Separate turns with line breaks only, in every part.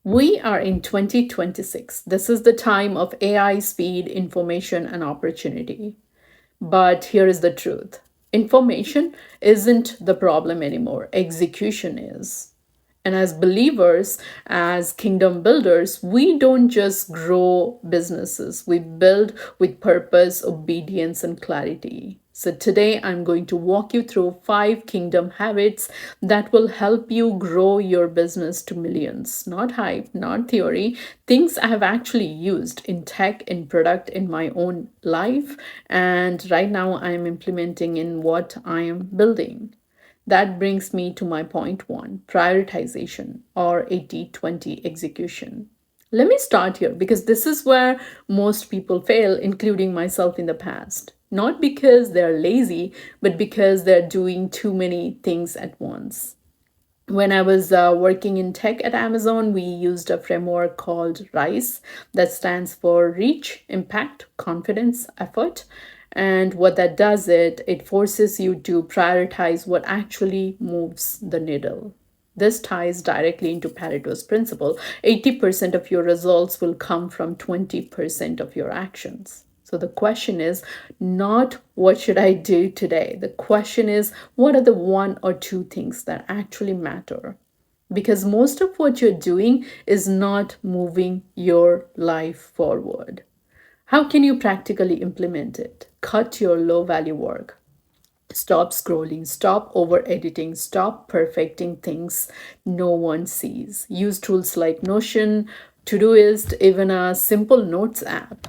We are in 2026. This is the time of AI, speed, information, and opportunity. But here is the truth: information isn't the problem anymore, execution is. And as believers, as kingdom builders, we don't just grow businesses, we build with purpose, obedience, and clarity. So today I'm going to walk you through 5 kingdom habits that will help you grow your business to millions. Not hype, not theory, things I have actually used in tech, in product, in my own life, and right now I'm implementing in what I am building. That brings me to my point one: prioritization, or 80/20 execution. Let me start here because this is where most people fail, including myself in the past. Not because they're lazy, but because they're doing too many things at once. When I was working in tech at Amazon, we used a framework called RISE that stands for Reach, Impact, Confidence, Effort. And what that does, it forces you to prioritize what actually moves the needle. This ties directly into Pareto's principle. 80% of your results will come from 20% of your actions. So the question is not what should I do today? The question is what are the one or two things that actually matter? Because most of what you're doing is not moving your life forward. How can you practically implement it? Cut your low value work. Stop scrolling, stop over editing, stop perfecting things no one sees. Use tools like Notion, Todoist, even a simple notes app.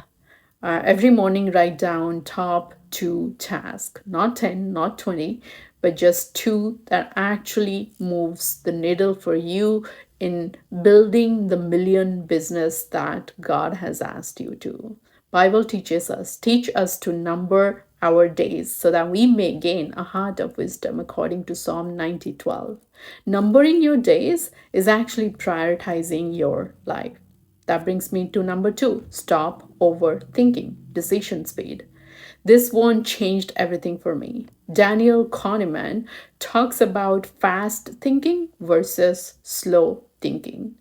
Every morning, write down top 2 tasks, not 10, not 20, but just two that actually moves the needle for you in building the million business that God has asked you to. Bible teach us to number our days so that we may gain a heart of wisdom according to Psalm 90:12. Numbering your days is actually prioritizing your life. That brings me to number two: stop overthinking, decision speed. This one changed everything for me. Daniel Kahneman talks about fast thinking versus slow thinking.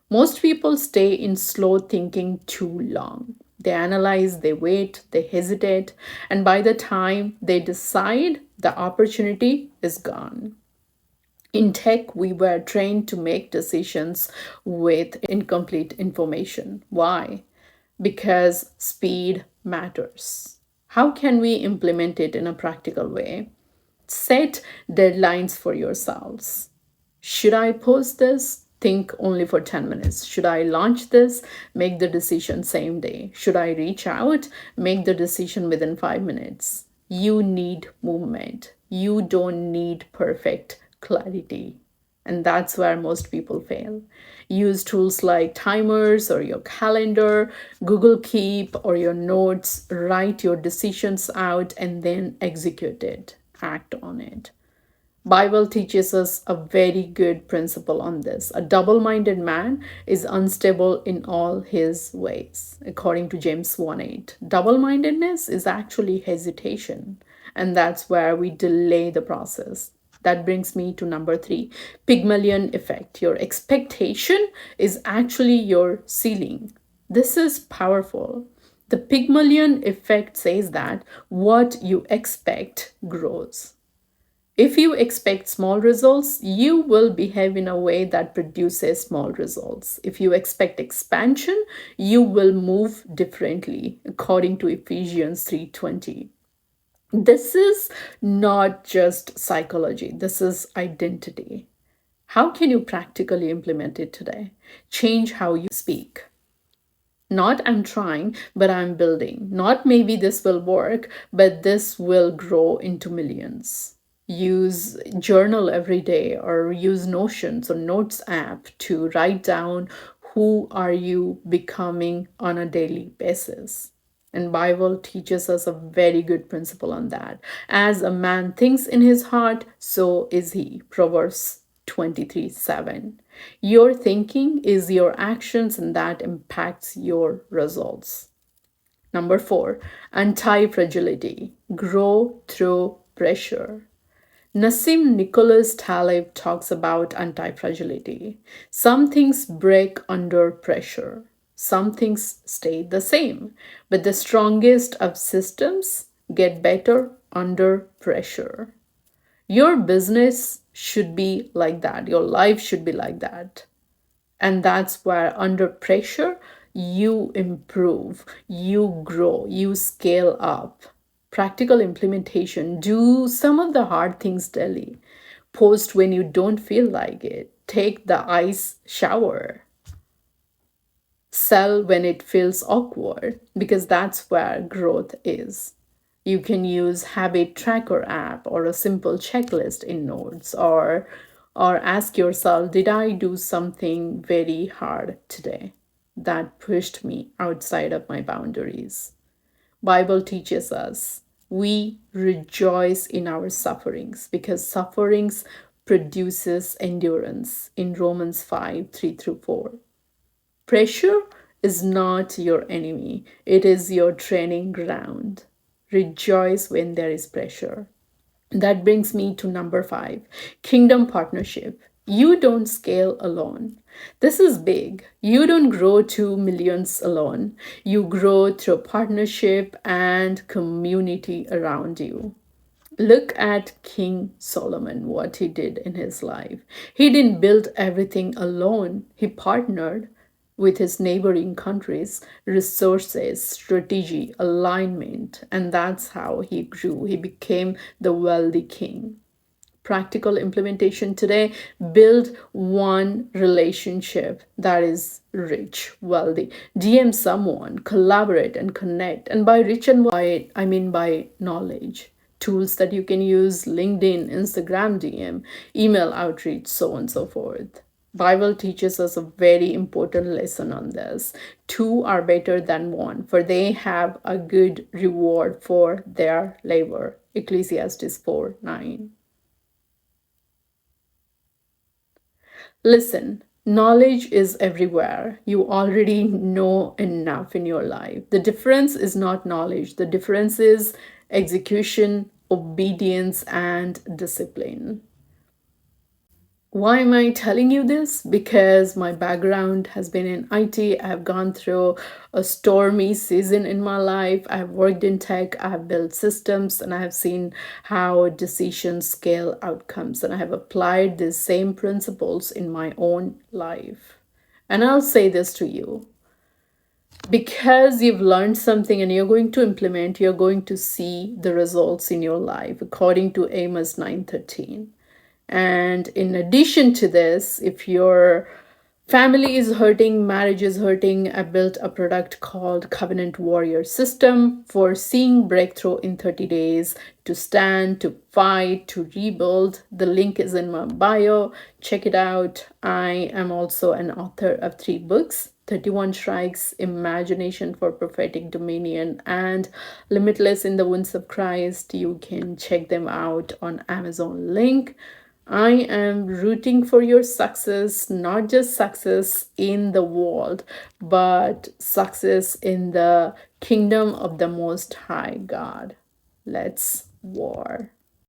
Most people stay in slow thinking too long. They analyze, they wait, they hesitate, and by the time they decide, the opportunity is gone. In tech, we were trained to make decisions with incomplete information. Why? Because speed matters. How can we implement it in a practical way? Set deadlines for yourselves. Should I post this? Think only for 10 minutes. Should I launch this? Make the decision same day. Should I reach out? Make the decision within 5 minutes. You need movement. You don't need perfect clarity. And that's where most people fail. Use tools like timers or your calendar, Google Keep, or your notes. Write your decisions out and then execute it. Act on it. Bible teaches us a very good principle on this. A double-minded man is unstable in all his ways, according to James 1:8. Double-mindedness is actually hesitation, and that's where we delay the process. That brings me to number three: Pygmalion effect. Your expectation is actually your ceiling. This is powerful. The Pygmalion effect says that what you expect grows. If you expect small results, you will behave in a way that produces small results. If you expect expansion, you will move differently, according to Ephesians 3:20. This is not just psychology, this is identity. How can you practically implement it today? Change how you speak. Not I'm trying, but I'm building. Not maybe this will work, but this will grow into millions. Use journal every day or use Notions or Notes app to write down who are you becoming on a daily basis. And Bible teaches us a very good principle on that. As a man thinks in his heart, so is he. Proverbs 23:7. Your thinking is your actions, and that impacts your results. Number four, anti fragility. Grow through pressure. Nassim Nicholas Taleb talks about anti-fragility. Some things break under pressure. Some things stay the same. But the strongest of systems get better under pressure. Your business should be like that. Your life should be like that. And that's where, under pressure, you improve, you grow, you scale up. Practical implementation: do some of the hard things daily. Post when you don't feel like it. Take the ice shower. Sell when it feels awkward, because that's where growth is. You can use habit tracker app or a simple checklist in notes, or ask yourself, did I do something very hard today that pushed me outside of my boundaries? Bible teaches us we rejoice in our sufferings because sufferings produces endurance in Romans 5 3 through 4. Pressure is not your enemy, it is your training ground. Rejoice when there is pressure. That brings me to number 5, kingdom partnership. You don't scale alone. This is big. You don't grow to millions alone. You grow through partnership and community around you. Look at King Solomon, what he did in his life. He didn't build everything alone, he partnered with his neighboring countries, resources, strategy, alignment, and that's how he grew. He became the wealthy king. Practical implementation today: build one relationship that is rich, wealthy. DM someone, collaborate and connect. And by rich and by I mean by knowledge. Tools that you can use: LinkedIn, Instagram DM, email outreach, so on and so forth. Bible teaches us a very important lesson on this. Two are better than one, for they have a good reward for their labor. Ecclesiastes 4:9. Listen, knowledge is everywhere. You already know enough in your life. The difference is not knowledge, the difference is execution, obedience, and discipline. Why am I telling you this? Because my background has been in IT. I've gone through a stormy season in my life. I've worked in tech, I've built systems, and I have seen how decisions scale outcomes. And I have applied these same principles in my own life. And I'll say this to you: because you've learned something and you're going to implement, you're going to see the results in your life, according to Amos 9:13. And in addition to this, if your family is hurting, marriage is hurting, I built a product called Covenant Warrior System for seeing breakthrough in 30 days, to stand, to fight, to rebuild. The link is in my bio. Check it out. I am also an author of 3 books: 31 Strikes, Imagination for Prophetic Dominion, and Limitless in the Wounds of Christ. You can check them out on Amazon link. I am rooting for your success, not just success in the world, but success in the kingdom of the Most High God. Let's war.